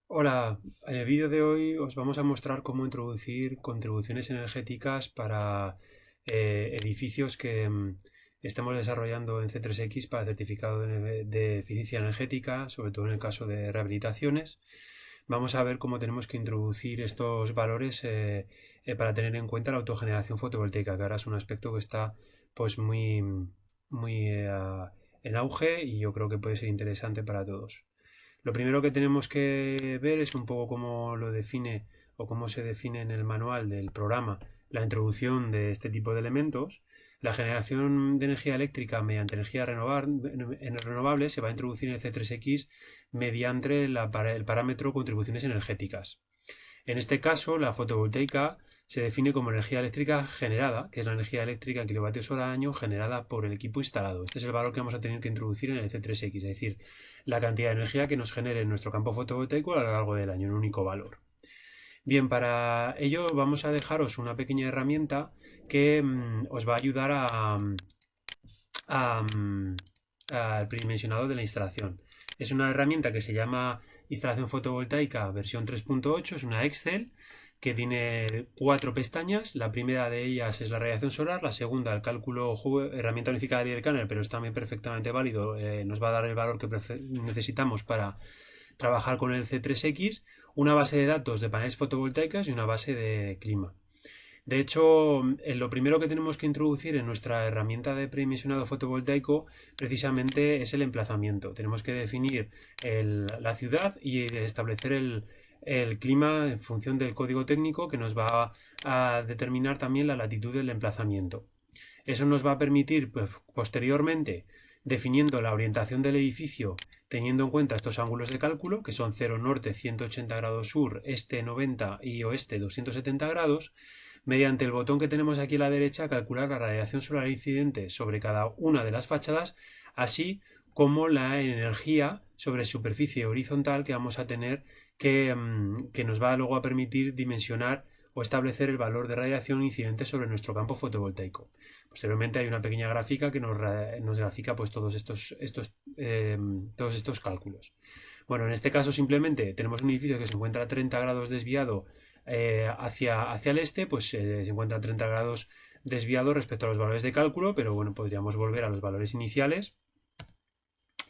Hola, en el vídeo de hoy os vamos a mostrar cómo introducir contribuciones energéticas para edificios que estemos desarrollando en C3X para certificado de eficiencia energética, sobre todo en el caso de rehabilitaciones. Vamos a ver cómo tenemos que introducir estos valores para tener en cuenta la autogeneración fotovoltaica, que ahora es un aspecto que está pues muy en auge y yo creo que puede ser interesante para todos. Lo primero que tenemos que ver es un poco cómo lo define o cómo se define en el manual del programa la introducción de este tipo de elementos. La generación de energía eléctrica mediante energía renovable se va a introducir en el C3X mediante el parámetro contribuciones energéticas. En este caso, la fotovoltaica se define como energía eléctrica generada, que es la energía eléctrica en kilovatios hora año generada por el equipo instalado. Este es el valor que vamos a tener que introducir en el C3X, es decir, la cantidad de energía que nos genere en nuestro campo fotovoltaico a lo largo del año, un único valor. Bien, para ello vamos a dejaros una pequeña herramienta que os va a ayudar a, al predimensionado de la instalación. Es una herramienta que se llama Instalación Fotovoltaica versión 3.8, es una Excel que tiene 4 pestañas. La primera de ellas es la radiación solar, la segunda el cálculo herramienta unificada de Kernel, pero es también perfectamente válido, nos va a dar el valor que necesitamos para trabajar con el C3X, una base de datos de paneles fotovoltaicas y una base de clima. De hecho, lo primero que tenemos que introducir en nuestra herramienta de predimensionado fotovoltaico precisamente es el emplazamiento. Tenemos que definir la ciudad y establecer el clima en función del código técnico que nos va a determinar también la latitud del emplazamiento. Eso nos va a permitir posteriormente, definiendo la orientación del edificio, teniendo en cuenta estos ángulos de cálculo, que son 0 norte 180 grados sur, este 90 y oeste 270 grados, mediante el botón que tenemos aquí a la derecha, calcular la radiación solar incidente sobre cada una de las fachadas, así como la energía sobre superficie horizontal que vamos a tener que nos va luego a permitir dimensionar o establecer el valor de radiación incidente sobre nuestro campo fotovoltaico. Posteriormente hay una pequeña gráfica que nos grafica pues, todos estos cálculos. Bueno, en este caso simplemente tenemos un edificio que se encuentra a 30 grados desviado hacia el este, pues se encuentra a 30 grados desviado respecto a los valores de cálculo, pero bueno, podríamos volver a los valores iniciales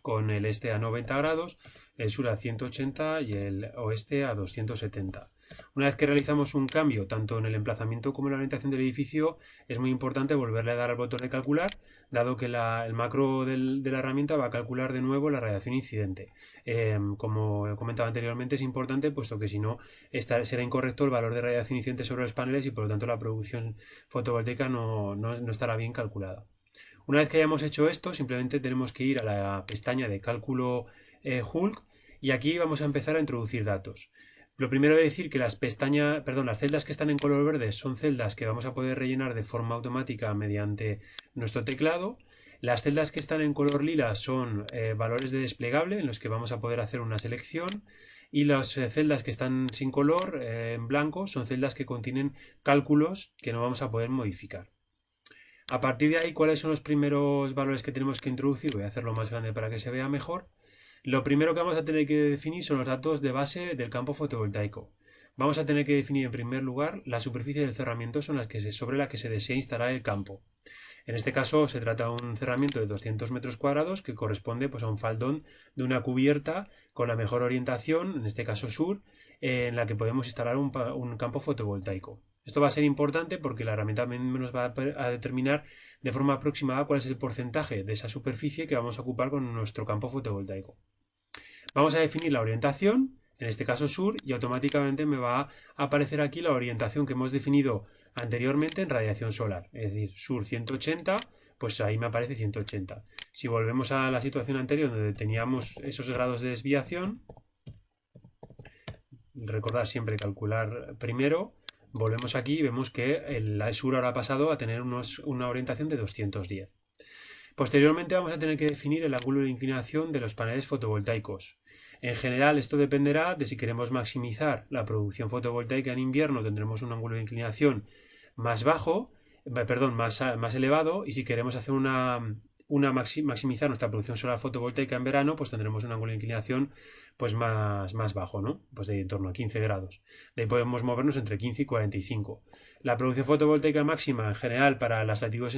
con el este a 90 grados, el sur a 180 y el oeste a 270. Una vez que realizamos un cambio tanto en el emplazamiento como en la orientación del edificio, es muy importante volverle a dar al botón de calcular, dado que el macro de la herramienta va a calcular de nuevo la radiación incidente. Como he comentado anteriormente, es importante puesto que si no será incorrecto el valor de radiación incidente sobre los paneles y por lo tanto la producción fotovoltaica no estará bien calculada. Una vez que hayamos hecho esto, simplemente tenemos que ir a la pestaña de cálculo Hulk y aquí vamos a empezar a introducir datos. Lo primero es decir que las celdas que están en color verde son celdas que vamos a poder rellenar de forma automática mediante nuestro teclado. Las celdas que están en color lila son valores de desplegable en los que vamos a poder hacer una selección. Y las celdas que están sin color, en blanco, son celdas que contienen cálculos que no vamos a poder modificar. A partir de ahí, ¿cuáles son los primeros valores que tenemos que introducir? Voy a hacerlo más grande para que se vea mejor. Lo primero que vamos a tener que definir son los datos de base del campo fotovoltaico. Vamos a tener que definir en primer lugar la superficie del cerramiento sobre la que se desea instalar el campo. En este caso se trata de un cerramiento de 200 metros cuadrados que corresponde pues, a un faldón de una cubierta con la mejor orientación, en este caso sur, en la que podemos instalar un campo fotovoltaico. Esto va a ser importante porque la herramienta también nos va a determinar de forma aproximada cuál es el porcentaje de esa superficie que vamos a ocupar con nuestro campo fotovoltaico. Vamos a definir la orientación, en este caso sur, y automáticamente me va a aparecer aquí la orientación que hemos definido anteriormente en radiación solar. Es decir, sur 180, pues ahí me aparece 180. Si volvemos a la situación anterior donde teníamos esos grados de desviación, recordar siempre calcular primero, volvemos aquí y vemos que el sur ahora ha pasado a tener una orientación de 210. Posteriormente vamos a tener que definir el ángulo de inclinación de los paneles fotovoltaicos. En general esto dependerá de si queremos maximizar la producción fotovoltaica en invierno, tendremos un ángulo de inclinación más bajo, más elevado, y si queremos hacer una maximizar nuestra producción solar fotovoltaica en verano, pues tendremos un ángulo de inclinación pues más bajo, ¿no? Pues de en torno a 15 grados. De ahí podemos movernos entre 15 y 45. La producción fotovoltaica máxima en general para las latitudes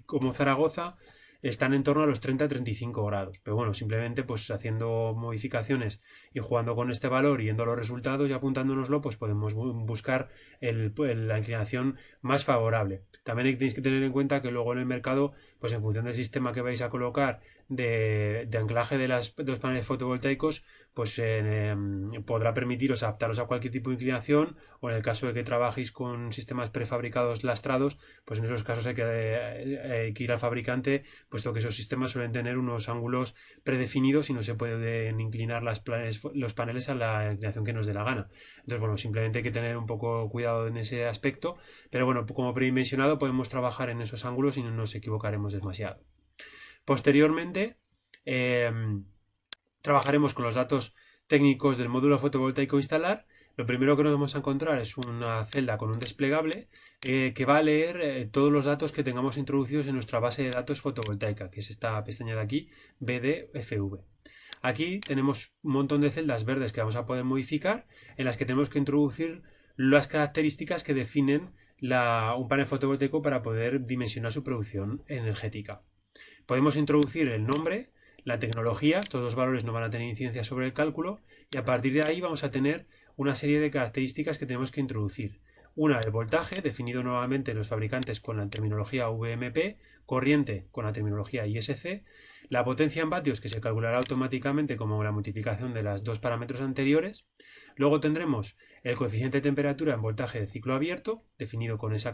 como Zaragoza están en torno a los 30-35 grados. Pero bueno, simplemente pues haciendo modificaciones y jugando con este valor y viendo los resultados y apuntándonoslo, pues podemos buscar la inclinación más favorable. También tenéis que tener en cuenta que luego en el mercado, pues en función del sistema que vais a colocar de anclaje de los paneles fotovoltaicos, pues podrá permitiros adaptaros a cualquier tipo de inclinación, o en el caso de que trabajéis con sistemas prefabricados lastrados, pues en esos casos hay que ir al fabricante, puesto que esos sistemas suelen tener unos ángulos predefinidos y no se pueden inclinar los paneles a la inclinación que nos dé la gana. Entonces, bueno, simplemente hay que tener un poco cuidado en ese aspecto, pero bueno, como predimensionado podemos trabajar en esos ángulos y no nos equivocaremos demasiado. Posteriormente, trabajaremos con los datos técnicos del módulo fotovoltaico a instalar. Lo primero que nos vamos a encontrar es una celda con un desplegable que va a leer todos los datos que tengamos introducidos en nuestra base de datos fotovoltaica, que es esta pestaña de aquí, BDFV. Aquí tenemos un montón de celdas verdes que vamos a poder modificar, en las que tenemos que introducir las características que definen un panel fotovoltaico para poder dimensionar su producción energética. Podemos introducir el nombre, la tecnología, todos los valores no van a tener incidencia sobre el cálculo, y a partir de ahí vamos a tener una serie de características que tenemos que introducir. Una, el voltaje, definido nuevamente en los fabricantes con la terminología VMP, corriente con la terminología ISC, la potencia en vatios, que se calculará automáticamente como la multiplicación de los dos parámetros anteriores. Luego tendremos el coeficiente de temperatura en voltaje de ciclo abierto, definido con esa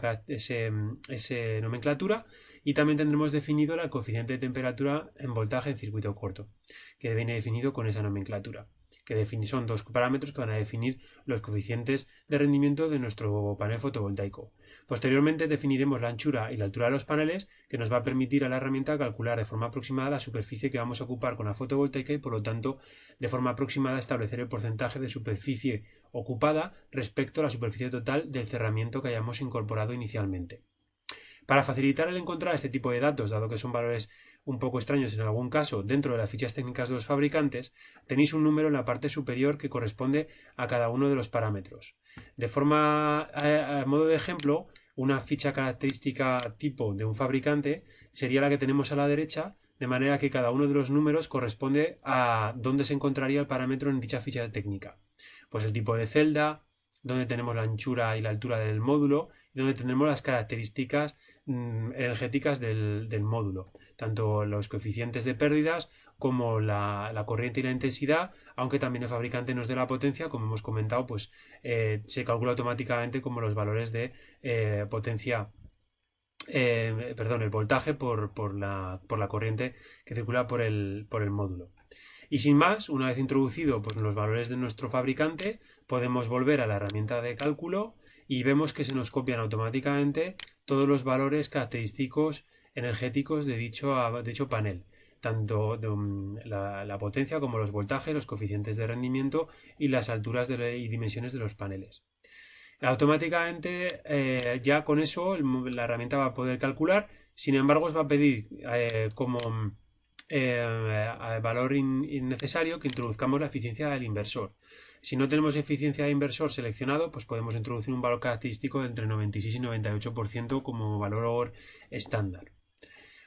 nomenclatura, y también tendremos definido el coeficiente de temperatura en voltaje en circuito corto, que viene definido con esa nomenclatura, que son dos parámetros que van a definir los coeficientes de rendimiento de nuestro panel fotovoltaico. Posteriormente definiremos la anchura y la altura de los paneles, que nos va a permitir a la herramienta calcular de forma aproximada la superficie que vamos a ocupar con la fotovoltaica y por lo tanto de forma aproximada establecer el porcentaje de superficie ocupada respecto a la superficie total del cerramiento que hayamos incorporado inicialmente. Para facilitar el encontrar este tipo de datos, dado que son valores un poco extraños en algún caso dentro de las fichas técnicas de los fabricantes, tenéis un número en la parte superior que corresponde a cada uno de los parámetros. De forma, a modo de ejemplo, una ficha característica tipo de un fabricante sería la que tenemos a la derecha, de manera que cada uno de los números corresponde a dónde se encontraría el parámetro en dicha ficha técnica. Pues el tipo de celda, donde tenemos la anchura y la altura del módulo, y donde tenemos las características energéticas del módulo, tanto los coeficientes de pérdidas como la corriente y la intensidad, aunque también el fabricante nos dé la potencia, como hemos comentado, pues se calcula automáticamente como los valores de potencia, el voltaje por la corriente que circula por el módulo. Y sin más, una vez introducido pues, los valores de nuestro fabricante, podemos volver a la herramienta de cálculo y vemos que se nos copian automáticamente todos los valores característicos energéticos de dicho panel, tanto la potencia como los voltajes, los coeficientes de rendimiento y las alturas y dimensiones de los paneles. Automáticamente ya con eso la herramienta va a poder calcular, sin embargo os va a pedir como valor innecesario que introduzcamos la eficiencia del inversor. Si no tenemos eficiencia de inversor seleccionado, pues podemos introducir un valor característico de entre 96 y 98% como valor estándar.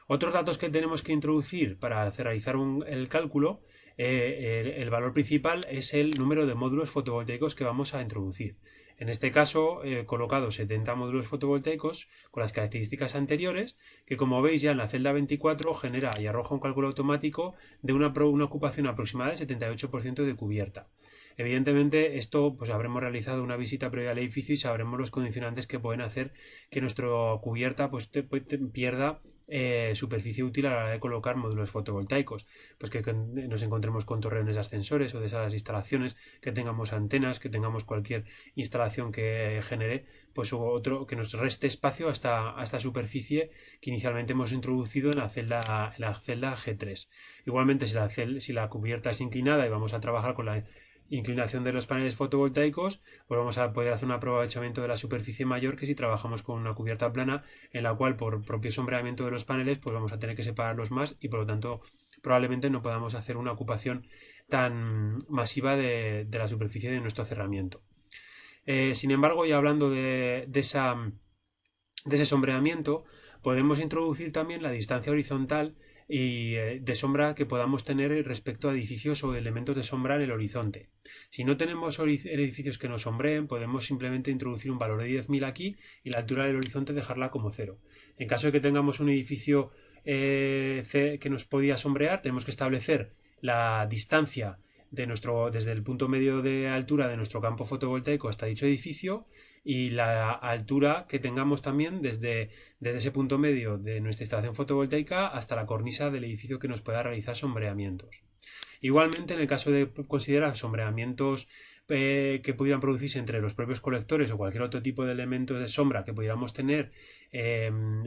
Otros datos que tenemos que introducir para realizar el cálculo, el valor principal es el número de módulos fotovoltaicos que vamos a introducir. En este caso he colocado 70 módulos fotovoltaicos con las características anteriores, que como veis ya en la celda 24 genera y arroja un cálculo automático de una ocupación aproximada del 78% de cubierta. Evidentemente esto pues habremos realizado una visita previa al edificio y sabremos los condicionantes que pueden hacer que nuestra cubierta pues pierda superficie útil a la hora de colocar módulos fotovoltaicos, pues que nos encontremos con torreones de ascensores o de esas instalaciones, que tengamos antenas, que tengamos cualquier instalación que genere pues otro que nos reste espacio a esta superficie que inicialmente hemos introducido en la celda G3. Igualmente si la cubierta es inclinada y vamos a trabajar con la inclinación de los paneles fotovoltaicos, pues vamos a poder hacer un aprovechamiento de la superficie mayor que si trabajamos con una cubierta plana, en la cual por propio sombreamiento de los paneles pues vamos a tener que separarlos más y por lo tanto probablemente no podamos hacer una ocupación tan masiva de la superficie de nuestro cerramiento. Sin embargo, ya hablando de ese sombreamiento, podemos introducir también la distancia horizontal y de sombra que podamos tener respecto a edificios o elementos de sombra en el horizonte. Si no tenemos edificios que nos sombreen, podemos simplemente introducir un valor de 10.000 aquí y la altura del horizonte dejarla como 0. En caso de que tengamos un edificio que nos podía sombrear, tenemos que establecer la distancia desde el punto medio de altura de nuestro campo fotovoltaico hasta dicho edificio y la altura que tengamos también desde ese punto medio de nuestra instalación fotovoltaica hasta la cornisa del edificio que nos pueda realizar sombreamientos. Igualmente, en el caso de considerar sombreamientos que pudieran producirse entre los propios colectores o cualquier otro tipo de elementos de sombra que pudiéramos tener,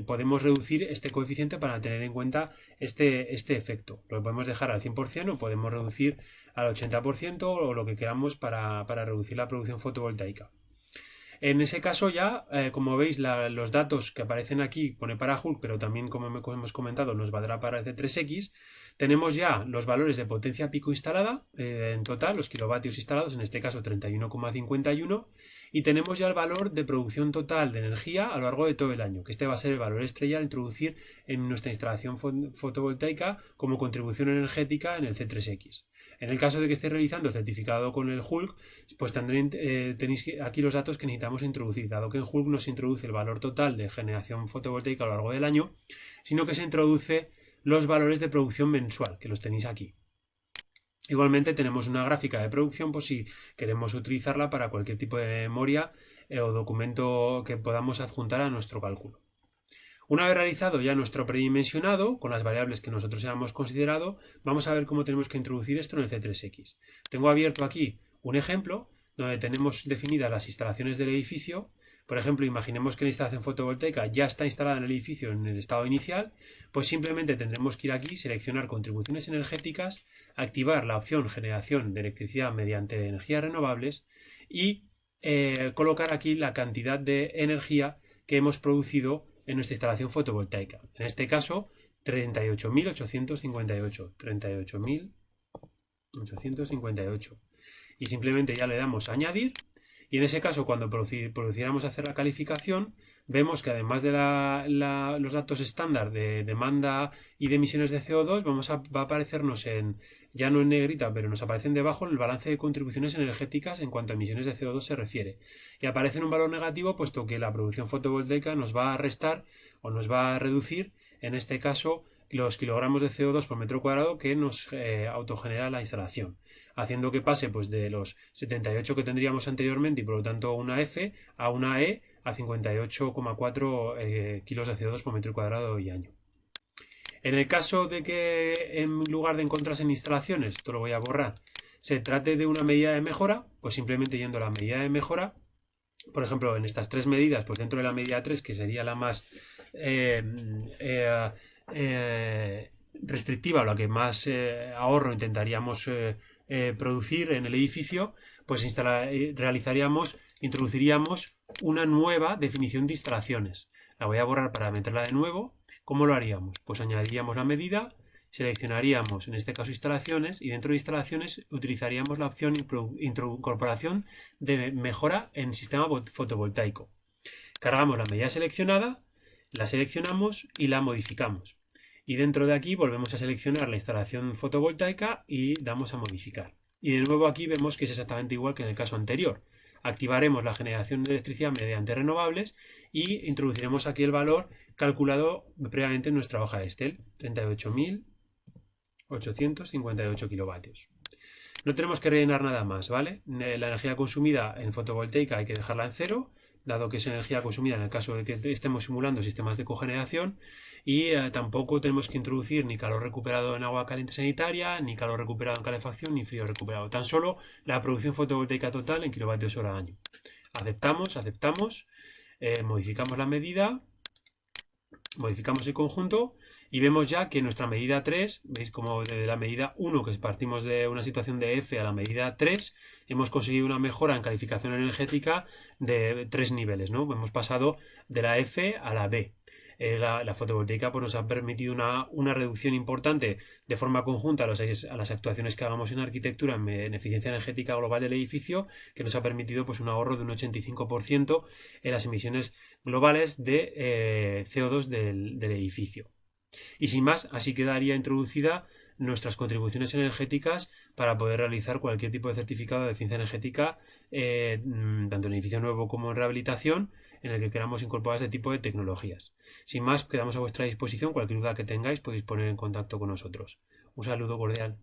podemos reducir este coeficiente para tener en cuenta este efecto. Lo podemos dejar al 100% o podemos reducir al 80% o lo que queramos para reducir la producción fotovoltaica. En ese caso ya, como veis, los datos que aparecen aquí pone para Hulk, pero también como hemos comentado nos valdrá para C3X. Tenemos ya los valores de potencia pico instalada, en total, los kilovatios instalados, en este caso 31,51, y tenemos ya el valor de producción total de energía a lo largo de todo el año, que este va a ser el valor estrella a introducir en nuestra instalación fotovoltaica como contribución energética en el C3X. En el caso de que esté realizando el certificado con el Hulk, pues tenéis aquí los datos que necesitamos introducir, dado que en Hulk no se introduce el valor total de generación fotovoltaica a lo largo del año, sino que se introduce los valores de producción mensual, que los tenéis aquí. Igualmente tenemos una gráfica de producción por si queremos utilizarla para cualquier tipo de memoria o documento que podamos adjuntar a nuestro cálculo. Una vez realizado ya nuestro predimensionado, con las variables que nosotros hayamos considerado, vamos a ver cómo tenemos que introducir esto en el C3X. Tengo abierto aquí un ejemplo donde tenemos definidas las instalaciones del edificio. Por ejemplo, imaginemos que la instalación fotovoltaica ya está instalada en el edificio en el estado inicial, pues simplemente tendremos que ir aquí, seleccionar contribuciones energéticas, activar la opción generación de electricidad mediante energías renovables y colocar aquí la cantidad de energía que hemos producido en nuestra instalación fotovoltaica. En este caso, 38.858. 38.858. Y simplemente ya le damos a añadir. Y en ese caso, cuando procediéramos a hacer la calificación, vemos que además de los datos estándar de demanda y de emisiones de CO2, va a aparecernos ya no en negrita, pero nos aparecen debajo el balance de contribuciones energéticas en cuanto a emisiones de CO2 se refiere. Y aparece en un valor negativo, puesto que la producción fotovoltaica nos va a restar o nos va a reducir, en este caso, los kilogramos de CO2 por metro cuadrado que nos autogenera la instalación, haciendo que pase pues de los 78 que tendríamos anteriormente y por lo tanto una F a una E a 58,4 kilos de CO2 por metro cuadrado y año. En el caso de que en lugar de encontrarse en instalaciones, esto lo voy a borrar, se trate de una medida de mejora, pues simplemente yendo a la medida de mejora, por ejemplo, en estas tres medidas, pues dentro de la medida 3, que sería la más restrictiva, la que más ahorro intentaríamos producir en el edificio, pues introduciríamos una nueva definición de instalaciones. La voy a borrar para meterla de nuevo. ¿Cómo lo haríamos? Pues añadiríamos la medida, seleccionaríamos en este caso instalaciones y dentro de instalaciones utilizaríamos la opción incorporación de mejora en sistema fotovoltaico. Cargamos la medida seleccionada, la seleccionamos y la modificamos. Y dentro de aquí volvemos a seleccionar la instalación fotovoltaica y damos a modificar. Y de nuevo aquí vemos que es exactamente igual que en el caso anterior. Activaremos la generación de electricidad mediante renovables y introduciremos aquí el valor calculado previamente en nuestra hoja Excel, 38.858 kilovatios. No tenemos que rellenar nada más, ¿vale? La energía consumida en fotovoltaica hay que dejarla en 0, dado que es energía consumida en el caso de que estemos simulando sistemas de cogeneración, y tampoco tenemos que introducir ni calor recuperado en agua caliente sanitaria, ni calor recuperado en calefacción, ni frío recuperado. Tan solo la producción fotovoltaica total en kilovatios hora año. Aceptamos, modificamos la medida Modificamos el conjunto y vemos ya que nuestra medida 3, veis como de la medida 1, que partimos de una situación de F a la medida 3, hemos conseguido una mejora en calificación energética de 3 niveles, ¿no? Hemos pasado de la F a la B. La fotovoltaica pues, nos ha permitido una reducción importante de forma conjunta a las actuaciones que hagamos en arquitectura en eficiencia energética global del edificio, que nos ha permitido pues, un ahorro de un 85% en las emisiones globales de CO2 del edificio. Y sin más, así quedaría introducida nuestras contribuciones energéticas para poder realizar cualquier tipo de certificado de eficiencia energética, tanto en edificio nuevo como en rehabilitación, en el que queramos incorporar este tipo de tecnologías. Sin más, quedamos a vuestra disposición. Cualquier duda que tengáis podéis poner en contacto con nosotros. Un saludo cordial.